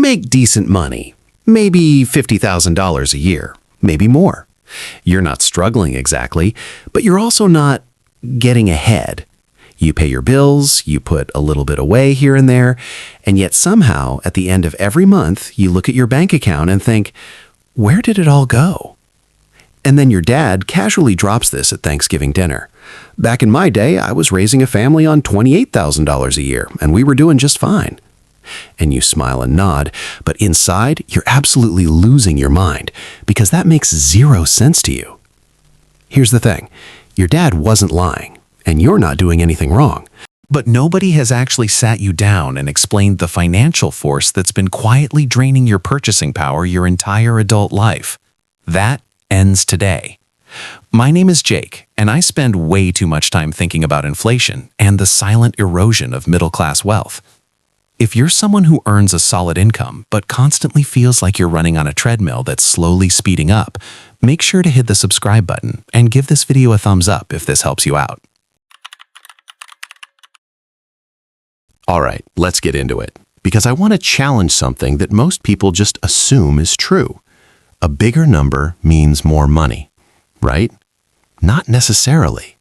make decent money, maybe $50,000 a year, maybe more. You're not struggling exactly, but you're also not getting ahead. You pay your bills, you put a little bit away here and there, and yet somehow, at the end of every month, you look at your bank account and think, where did it all go? And then your dad casually drops this at Thanksgiving dinner. Back in my day, I was raising a family on $28,000 a year, and we were doing just fine. And you smile and nod, but inside, you're absolutely losing your mind, because that makes zero sense to you. Here's the thing. Your dad wasn't lying, and you're not doing anything wrong. But nobody has actually sat you down and explained the financial force that's been quietly draining your purchasing power your entire adult life. That ends today. My name is Jake, and I spend way too much time thinking about inflation and the silent erosion of middle-class wealth. If you're someone who earns a solid income but constantly feels like you're running on a treadmill that's slowly speeding up, make sure to hit the subscribe button and give this video a thumbs up if this helps you out. All right, let's get into it, because I want to challenge something that most people just assume is true. A bigger number means more money, right? Not necessarily.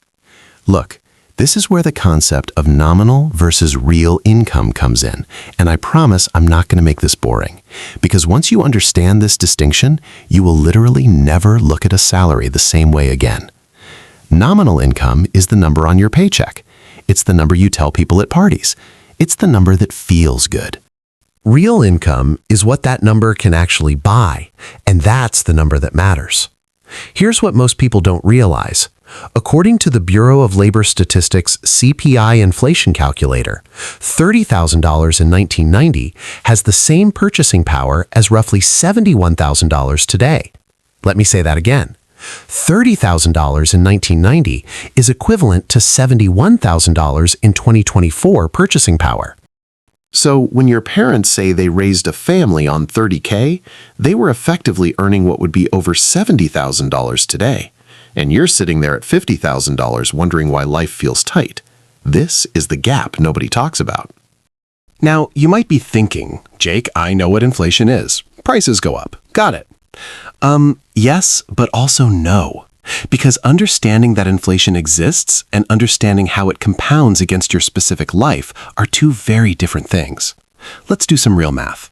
Look, this is where the concept of nominal versus real income comes in, and I promise I'm not going to make this boring, because once you understand this distinction, you will literally never look at a salary the same way again. Nominal income is the number on your paycheck. It's the number you tell people at parties. It's the number that feels good. Real income is what that number can actually buy, and that's the number that matters. Here's what most people don't realize. According to the Bureau of Labor Statistics CPI inflation calculator, $30,000 in 1990 has the same purchasing power as roughly $71,000 today. Let me say that again. $30,000 in 1990 is equivalent to $71,000 in 2024 purchasing power. So when your parents say they raised a family on $30K, they were effectively earning what would be over $70,000 today. And you're sitting there at $50,000 wondering why life feels tight. This is the gap nobody talks about. Now, you might be thinking, Jake, I know what inflation is. Prices go up. Got it. Yes, but also no. Because understanding that inflation exists and understanding how it compounds against your specific life are two very different things. Let's do some real math.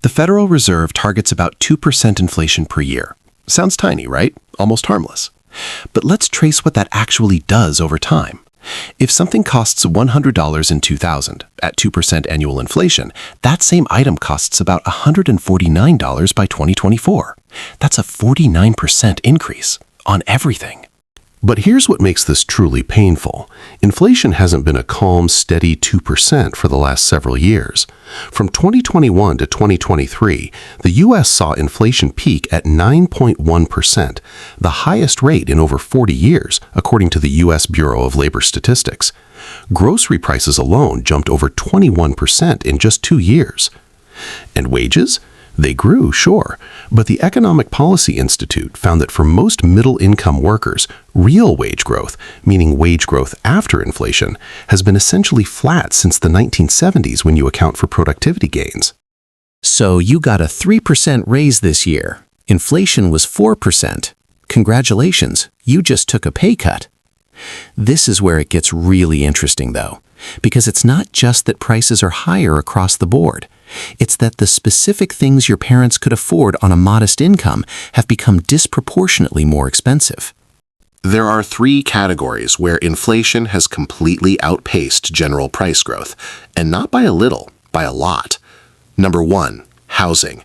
The Federal Reserve targets about 2% inflation per year. Sounds tiny, right? Almost harmless. But let's trace what that actually does over time. If something costs $100 in 2000 at 2% annual inflation, that same item costs about $149 by 2024. That's a 49% increase on everything. But here's what makes this truly painful. Inflation hasn't been a calm, steady 2% for the last several years. From 2021 to 2023, the U.S. saw inflation peak at 9.1%, the highest rate in over 40 years, according to the U.S. Bureau of Labor Statistics. Grocery prices alone jumped over 21% in just 2 years. And wages? They grew, sure, but the Economic Policy Institute found that for most middle-income workers, real wage growth, meaning wage growth after inflation, has been essentially flat since the 1970s when you account for productivity gains. So you got a 3% raise this year. Inflation was 4%. Congratulations, you just took a pay cut. This is where it gets really interesting, though, because it's not just that prices are higher across the board. It's that the specific things your parents could afford on a modest income have become disproportionately more expensive. There are 3 categories where inflation has completely outpaced general price growth, and not by a little, by a lot. Number 1, housing.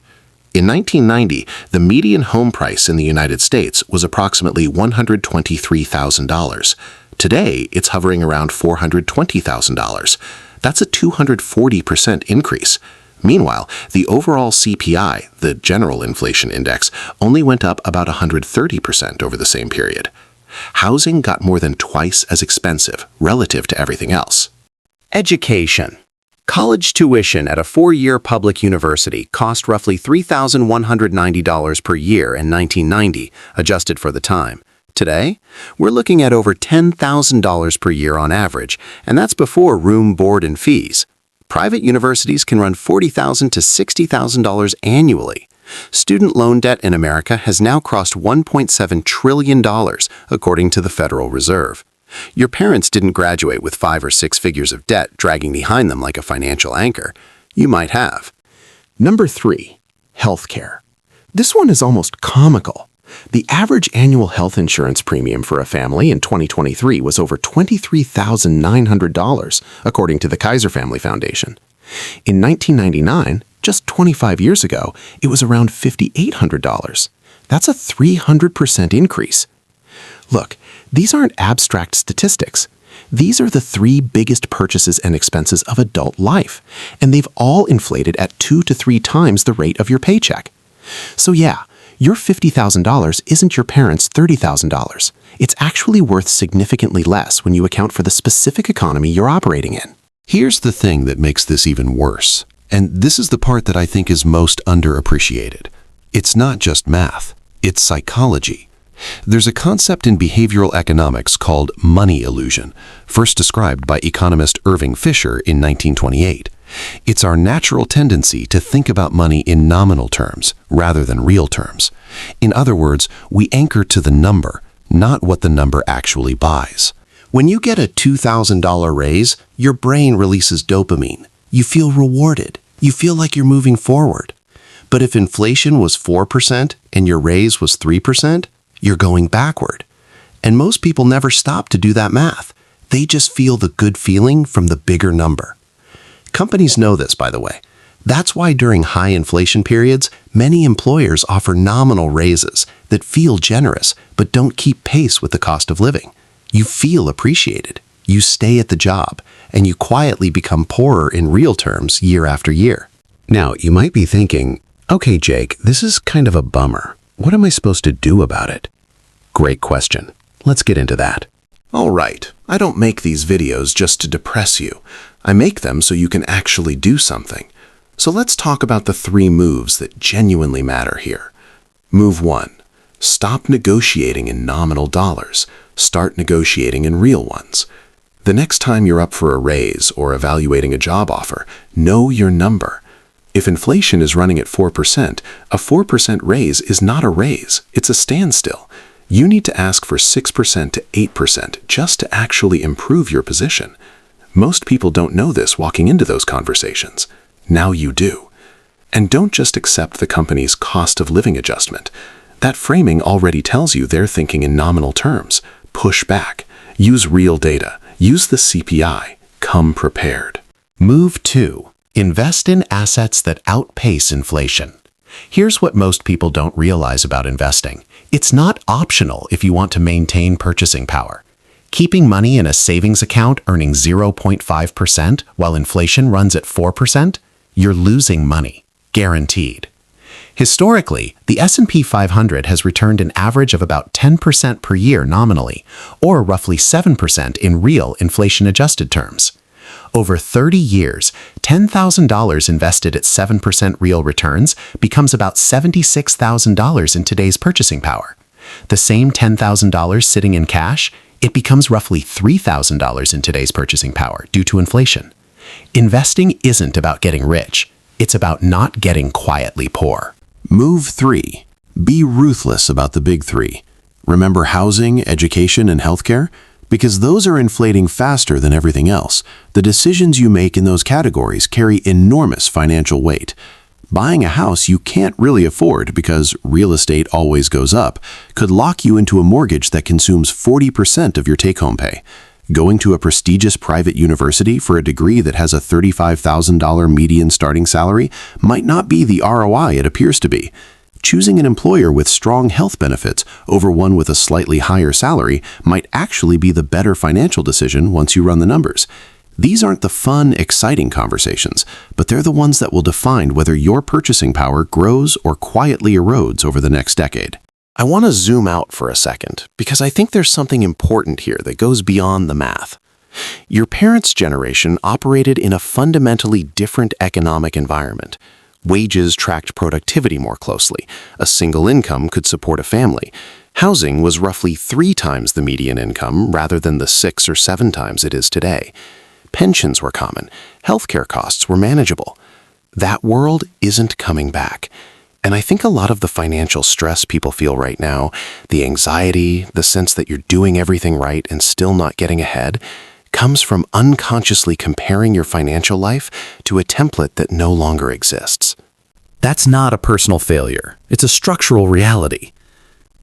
In 1990, the median home price in the United States was approximately $123,000. Today, it's hovering around $420,000. That's a 240% increase. Meanwhile, the overall CPI, the General Inflation Index, only went up about 130% over the same period. Housing got more than twice as expensive relative to everything else. Education. College tuition at a 4-year public university cost roughly $3,190 per year in 1990, adjusted for the time. Today, we're looking at over $10,000 per year on average, and that's before room, board, and fees. Private universities can run $40,000 to $60,000 annually. Student loan debt in America has now crossed $1.7 trillion, according to the Federal Reserve. Your parents didn't graduate with 5 or 6 figures of debt dragging behind them like a financial anchor. You might have. Number 3, healthcare. This one is almost comical. The average annual health insurance premium for a family in 2023 was over $23,900, according to the Kaiser Family Foundation. In 1999, just 25 years ago, it was around $5,800. That's a 300% increase. Look, these aren't abstract statistics. These are the 3 biggest purchases and expenses of adult life, and they've all inflated at 2 to 3 times the rate of your paycheck. So yeah, your $50,000 isn't your parents' $30,000. It's actually worth significantly less when you account for the specific economy you're operating in. Here's the thing that makes this even worse, and this is the part that I think is most underappreciated. It's not just math, it's psychology. There's a concept in behavioral economics called money illusion, first described by economist Irving Fisher in 1928. It's our natural tendency to think about money in nominal terms rather than real terms. In other words, we anchor to the number, not what the number actually buys. When you get a $2,000 raise, your brain releases dopamine. You feel rewarded. You feel like you're moving forward. But if inflation was 4% and your raise was 3%, you're going backward. And most people never stop to do that math. They just feel the good feeling from the bigger number. Companies know this, by the way. That's why during high inflation periods, many employers offer nominal raises that feel generous but don't keep pace with the cost of living. You feel appreciated, you stay at the job, and you quietly become poorer in real terms year after year. Now, you might be thinking, okay, Jake, this is kind of a bummer. What am I supposed to do about it? Great question. Let's get into that. All right, I don't make these videos just to depress you. I make them so you can actually do something. So let's talk about the 3 moves that genuinely matter here. Move 1. Stop negotiating in nominal dollars. Start negotiating in real ones. The next time you're up for a raise or evaluating a job offer, know your number. If inflation is running at 4%, a 4% raise is not a raise, it's a standstill. You need to ask for 6% to 8% just to actually improve your position. Most people don't know this walking into those conversations. Now you do. And don't just accept the company's cost of living adjustment. That framing already tells you they're thinking in nominal terms. Push back. Use real data. Use the CPI. Come prepared. Move 2. Invest in assets that outpace inflation. Here's what most people don't realize about investing. It's not optional if you want to maintain purchasing power. Keeping money in a savings account earning 0.5% while inflation runs at 4%, you're losing money, guaranteed. Historically, the S&P 500 has returned an average of about 10% per year nominally, or roughly 7% in real inflation-adjusted terms. Over 30 years, $10,000 invested at 7% real returns becomes about $76,000 in today's purchasing power. The same $10,000 sitting in cash, it becomes roughly $3,000 in today's purchasing power due to inflation. Investing isn't about getting rich. It's about not getting quietly poor. Move 3. Be ruthless about the big 3. Remember housing, education, and healthcare? Because those are inflating faster than everything else. The decisions you make in those categories carry enormous financial weight. Buying a house you can't really afford because real estate always goes up could lock you into a mortgage that consumes 40% of your take-home pay. Going to a prestigious private university for a degree that has a $35,000 median starting salary might not be the ROI it appears to be. Choosing an employer with strong health benefits over one with a slightly higher salary might actually be the better financial decision once you run the numbers. These aren't the fun, exciting conversations, but they're the ones that will define whether your purchasing power grows or quietly erodes over the next decade. I want to zoom out for a second because I think there's something important here that goes beyond the math. Your parents' generation operated in a fundamentally different economic environment. Wages tracked productivity more closely. A single income could support a family. Housing was roughly 3 times the median income rather than the 6 or 7 times it is today. pensions were common, healthcare costs were manageable. That world isn't coming back. And I think a lot of the financial stress people feel right now, the anxiety, the sense that you're doing everything right and still not getting ahead, comes from unconsciously comparing your financial life to a template that no longer exists. That's not a personal failure. It's a structural reality.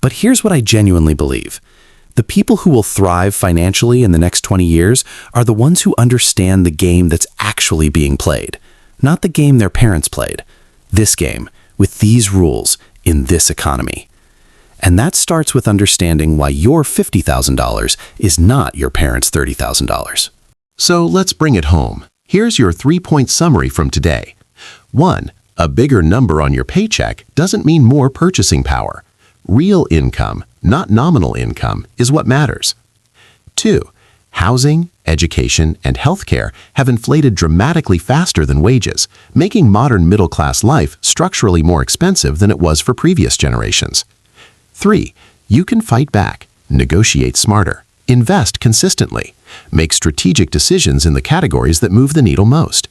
But here's what I genuinely believe. The people who will thrive financially in the next 20 years are the ones who understand the game that's actually being played, not the game their parents played. This game, with these rules, in this economy. And that starts with understanding why your $50,000 is not your parents' $30,000. So let's bring it home. Here's your 3-point summary from today. 1. A bigger number on your paycheck doesn't mean more purchasing power. Real income, not nominal income, is what matters. 2. Housing, education, and healthcare have inflated dramatically faster than wages, making modern middle-class life structurally more expensive than it was for previous generations. 3. You can fight back, negotiate smarter, invest consistently, make strategic decisions in the categories that move the needle most.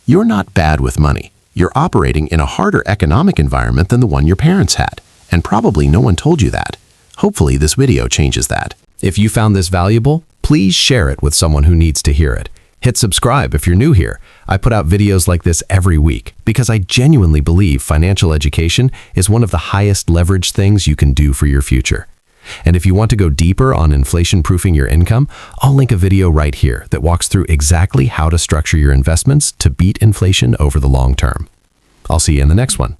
You're not bad with money. You're operating in a harder economic environment than the one your parents had, and probably no one told you that. Hopefully this video changes that. If you found this valuable, please share it with someone who needs to hear it. Hit subscribe if you're new here. I put out videos like this every week because I genuinely believe financial education is one of the highest leverage things you can do for your future. And if you want to go deeper on inflation-proofing your income, I'll link a video right here that walks through exactly how to structure your investments to beat inflation over the long term. I'll see you in the next one.